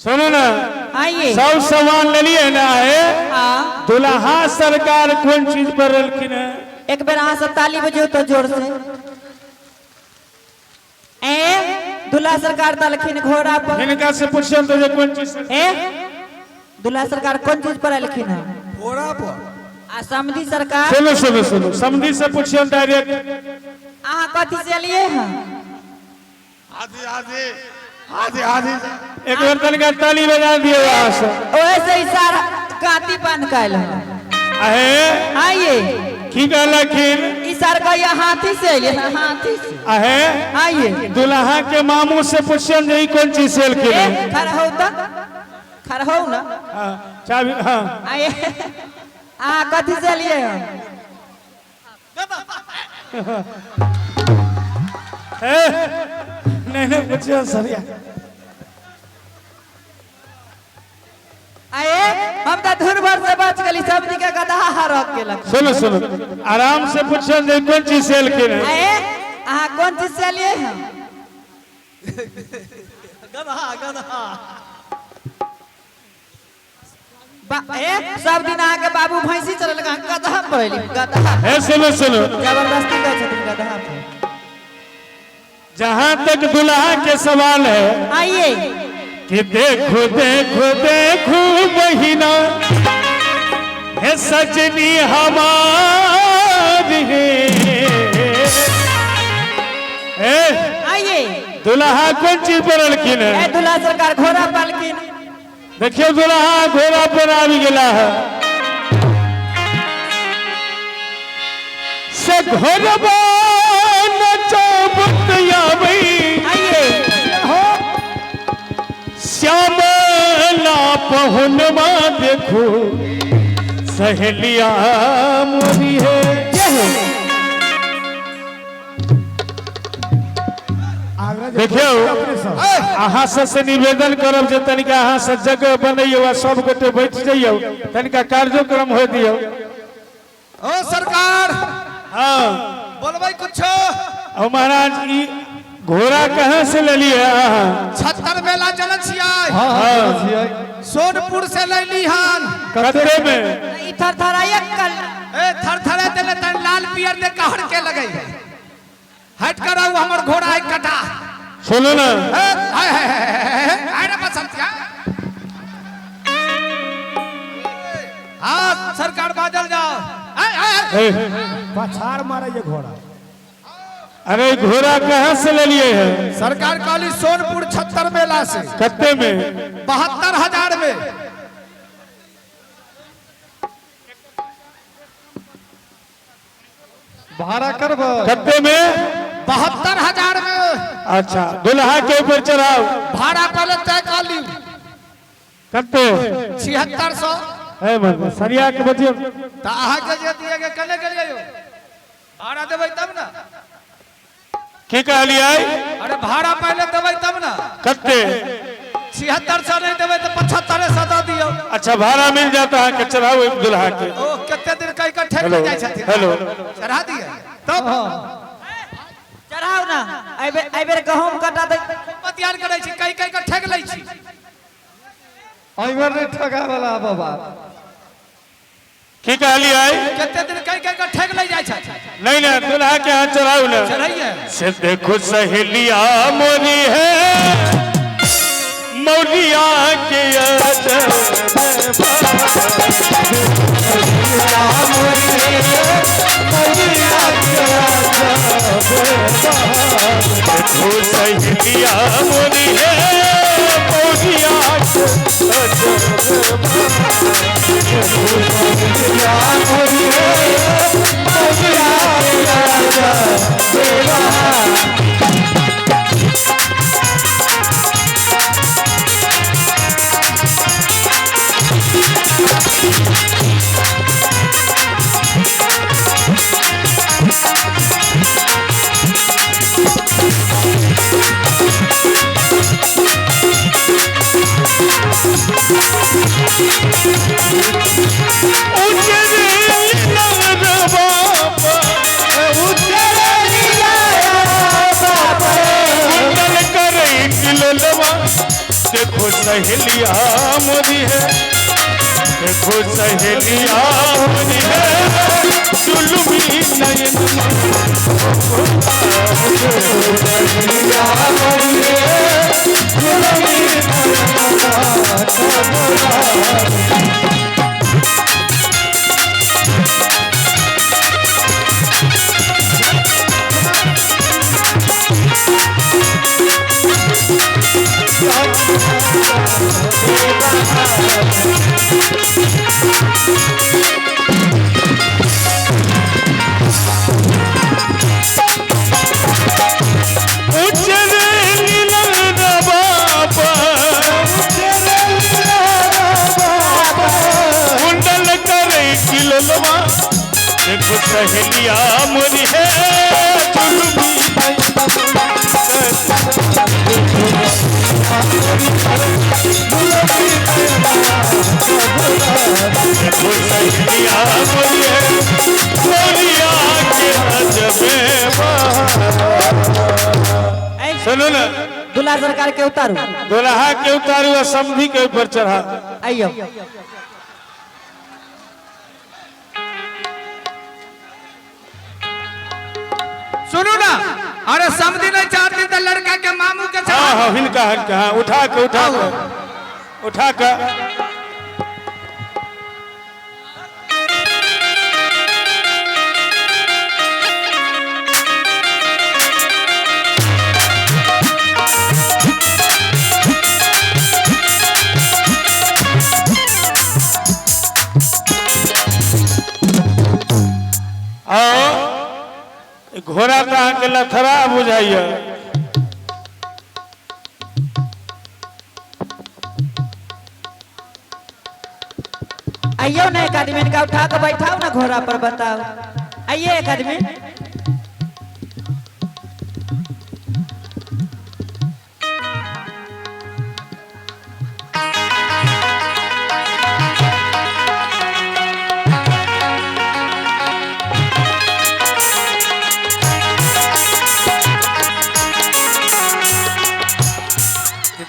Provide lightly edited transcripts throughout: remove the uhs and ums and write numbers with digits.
सुनो ना, आइए सब सामान ले लिए ना है। दुल्हा सरकार कौन चीज पर रखी है? एक बेर अहाँ सब ताली बजियो तो जोर से। दुल्हा सरकार तलखिन घोड़ा पर। इनका से पूछिए तो ये कौन चीज दुल्हा सरकार कौन चीज पर लिखिन है? घोड़ा पर। आ समधी सरकार। सुनो सुनो सुनो, समधी से पूछिए डायरेक्ट। अहाँ कथी से लिए हैं? आधी आधी आधी आधी। एक बार तनिका ताली बजा दिए वहां से। वैसे ही सारा काती बंद कैल है। आहे आइए की कहलखिन? इस सार का ये हाथी से लिए हैं, हाथी से। आहे आइए दुल्हा के मामू से पूछिए जे कौन चीज से लिखी। खड़ा हो तो खड़ा हो ना। चाबी हां आइए अहाँ कथी से लिए हैं? नहीं पूछिए सरिया। आए हम तो धुर भर से बच गली, सबनी के गधा रख के लग। सुनो सुनो, आराम से पूछिए जे कौन चीज से लिखी है। आए अहाँ कौन चीज से लिए हैं? गधा गधा। सब दिन आके बाबू भैंसी चले लगा गधा पहले गधा। है सुनो सुनो, जबरदस्ती कर छथिन गधा पे। जहाँ तक दुल्हा के सवाल है, आइए कि देखो देखो देखो बहिना है सजनी हमारी है। आइए दुल्हा कौन चीज पर लखिन है? दुल्हा सरकार घोड़ा पालकिन। देखियो दुल्हा घोड़ा पर आ गया है। से घोड़बा श्यामला पहुनवा देखो सहेलिया मोरी है। देखियो अहाँ से निवेदन करब जे तनिका अहाँ से जगह बनैयो, सब गोटे बैठ जाइयो, तनिका कार्यक्रम हो दियो। ओ सरकार हाँ बोलबै कुछ। और महाराज ई घोड़ा कहाँ से ले लिए? छत्तर मेला चल छियै। हाँ सोनपुर से ले ली हन। कतरे में? थरथराया कल थरथरे देले तन लाल पियर दे कहर के लगई। हट कराऊ हमर घोड़ा है कटा। सुनो ना, आरे बसंतिया। हाँ सरकार बाजल जाओ। पछाड़ मारे ये घोड़ा। अरे घोड़ा कहाँ से ले लिए हैं? सरकार काली सोनपुर छत्तर मेला से। कत्ते में? 72,000 में। भाड़ा करब कत्ते में? 72,000 में। अच्छा दुल्हा के ऊपर चढ़ाओ। भाड़ा पहले तय काली कत्ते? 7600। है मन सरिया के बजियो। ता आहा के जे दिए के कने के लिए भाड़ा देबै तब ना। की कहलिए? अरे भाड़ा पहले देबै तब ना। कत्ते? 7600 नहीं देबै तो 7500 दे दियो। अच्छा भाड़ा मिल जाता है कि चढ़ाओ एक दुल्हा के। ओ कितने दिन कई ठेक ले जाय छथिन। हेलो चढ़ा दिए तब चढ़ाओ ना। एबेर गहूम कटा दे बतियान करै छी, कई कई के ठेक लै छी। अइवर नहीं ठगा वाला बाबा। की कहलिए? कितने दिन कई कई के ठेक ले जाय छथिन। नहीं ना दुल्हा के हाथ चढ़ाओ ना। चढ़ाइए से देखो सहेलिया मोरी है मौलिया के सहेलिया मोरी है मौलिया देखो सहेलिया मोरी है, देखो सहेलिया मोरी है, जुलमी नयन सहेलिया मोरी है, जुलमी देखो सहेलिया मोरी है, जुलमी देखो सहेलिया मोरी है, मोरिया के अजबे सुनो ना, दूल्हा सरकार के उतारू, दुल्हा के उतारू और समधी के ऊपर चढ़ा। आइयो सुनो ना, अरे समझी नहीं चाहती तो लड़का के मामू के हाँ हाँ हिलका हिलका, हाँ उठा के उठा के घोड़ा तो आके लथड़ा बुझाइए। आइयो ना एक आदमी का उठा के बैठाओ ना घोड़ा पर, बताओ। आइए एक आदमी।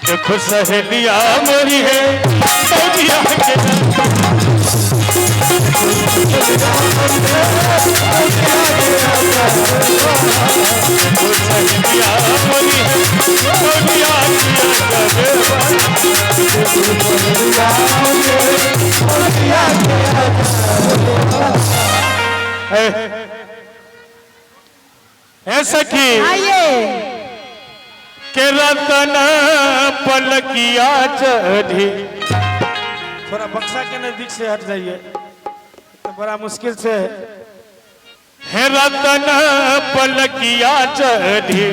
देखो सहेलिया मोरी है, सहेलिया के देखो सहेलिया मोरी है, सहेलिया ऐसा की आइए के रतन पलकिया चढ़ी। थोड़ा बक्सा के नजदीक से हट जाइए, तो बड़ा मुश्किल से है। रतन पलकिया चढ़ी,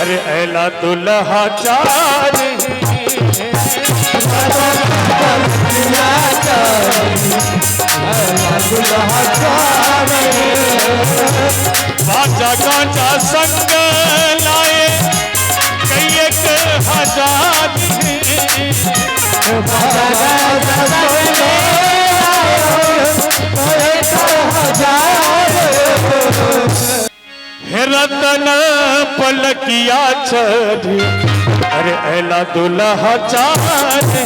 अरे ऐला दुल्हा चारी, बाजा गाजा संग लाए एक हजार, हे रतन पलकिया चढ़ी, अरे ऐला दुल्हा चारी,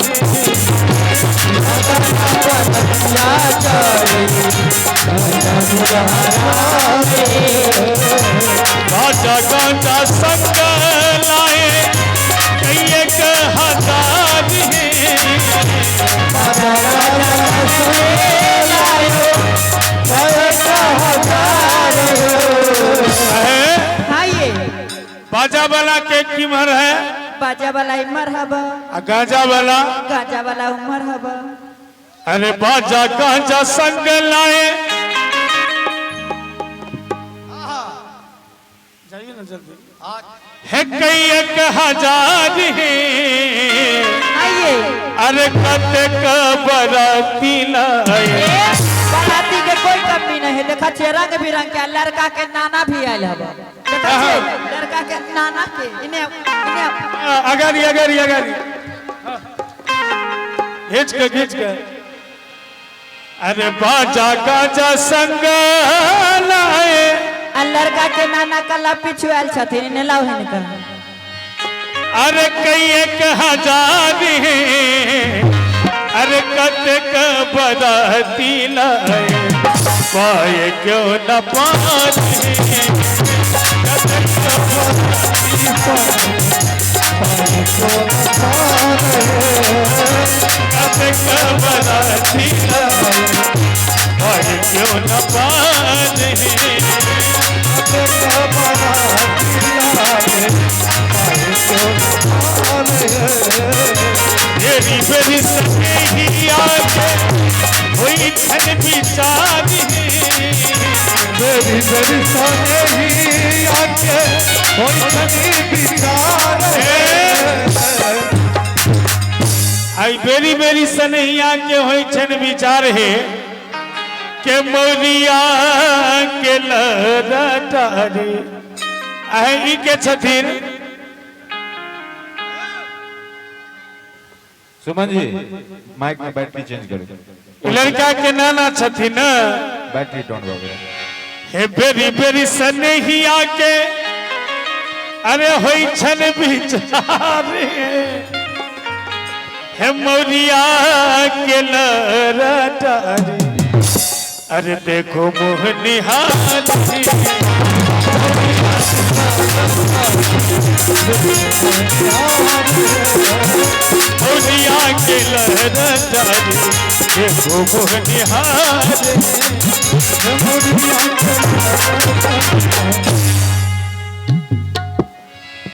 बाजा गाजा संग लाए एक हजार, बाजा वाला के कीमत है, बाजा वाला उमर हबा, गाजा वाला उमर हबा। अरे बाजा गाजा संग लाए, जाइए ना जल्दी, है कई एक हजार, आइए अरे कतेक बराती लाए, बराती के कोई कमी नहीं है। देखा चेहरा के भी रंग के, लड़का के नाना भी आयल हबा, लड़का के नाना के इन्हें अगारी घींच के अरे बाजा गाजा संग लाए, लड़का के नाना कला पिछु आयल छथिन, इन्हें लाओ है निकल। अरे कई 1000 है अरे कतक बराती लाए पाए क्यों न पाए कतक बराती लाए पाए क्यों न पाए मेरी मेरी सके ही आके हुई धन विचार मेरी मेरी सोने ही आके कोई सनी विचार आई बेरी बेरी सनैया के होई छन विचार है के मोरिया के लटारी आई के छथिन सुमन जी माइक में बैटरी चेंज करो लड़का के नाना छथिन बैटरी डाउन हो गया हे बेरी बेरी सनैया के अरे होई छन विचार हे मोरिया के लटारी अरे देखो मोहनिहार मोरिया के लटारी देखो मोहनिहार